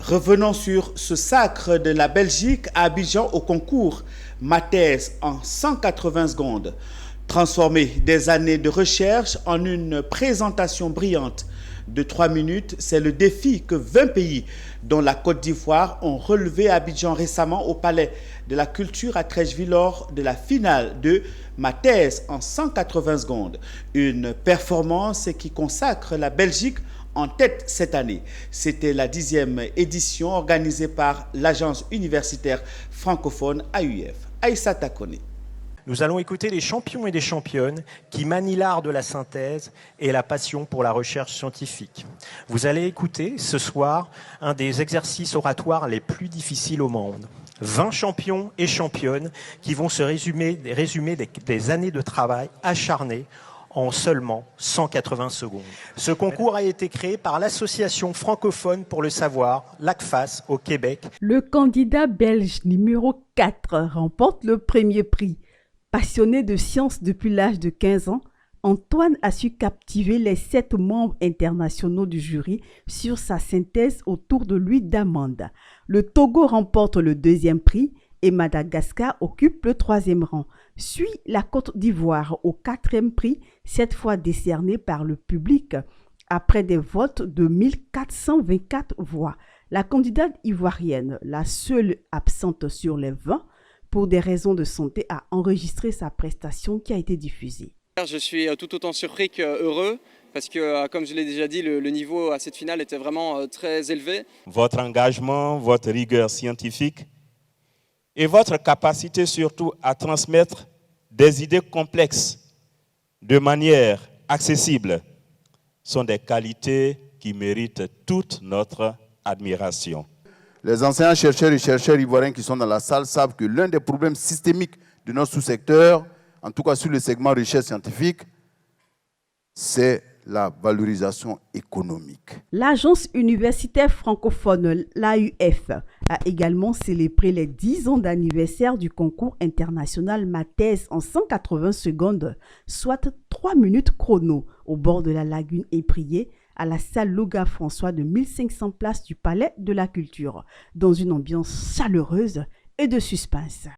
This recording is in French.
Revenons sur ce sacre de la Belgique à Abidjan au concours Ma thèse en 180 secondes. Transformer des années de recherche en une présentation brillante de 3 minutes, c'est le défi que 20 pays, dont la Côte d'Ivoire, ont relevé à Abidjan récemment au Palais de la Culture à Treichville lors de la finale de Ma thèse en 180 secondes. Une performance qui consacre la Belgique en tête cette année. C'était la 10e édition organisée par l'agence universitaire francophone AUF. Aïssa Takone. Nous allons écouter des champions et des championnes qui manient l'art de la synthèse et la passion pour la recherche scientifique. Vous allez écouter ce soir un des exercices oratoires les plus difficiles au monde. 20 champions et championnes qui vont se résumer des années de travail acharné en seulement 180 secondes. Ce concours a été créé par l'Association francophone pour le savoir, l'ACFAS, au Québec. Le candidat belge numéro 4 remporte le premier prix. Passionné de sciences depuis l'âge de 15 ans, Antoine a su captiver les 7 membres internationaux du jury sur sa synthèse autour de l'huile d'amande. Le Togo remporte le 2e prix et Madagascar occupe le 3e rang. Suit la Côte d'Ivoire au 4e prix, cette fois décerné par le public après des votes de 1424 voix. La candidate ivoirienne, la seule absente sur les 20, pour des raisons de santé, a enregistré sa prestation qui a été diffusée. Je suis tout autant surpris qu'heureux parce que, comme je l'ai déjà dit, le niveau à cette finale était vraiment très élevé. Votre engagement, votre rigueur scientifique et votre capacité surtout à transmettre des idées complexes de manière accessible sont des qualités qui méritent toute notre admiration. Les anciens chercheurs et chercheurs ivoiriens qui sont dans la salle savent que l'un des problèmes systémiques de notre sous-secteur, en tout cas sur le segment recherche scientifique, c'est la valorisation économique. L'agence universitaire francophone, l'AUF, a également célébré les 10 ans d'anniversaire du concours international Ma thèse en 180 secondes, soit 3 minutes chrono, au bord de la lagune Éprier, à la salle Loga-François de 1500 places du Palais de la Culture, dans une ambiance chaleureuse et de suspense.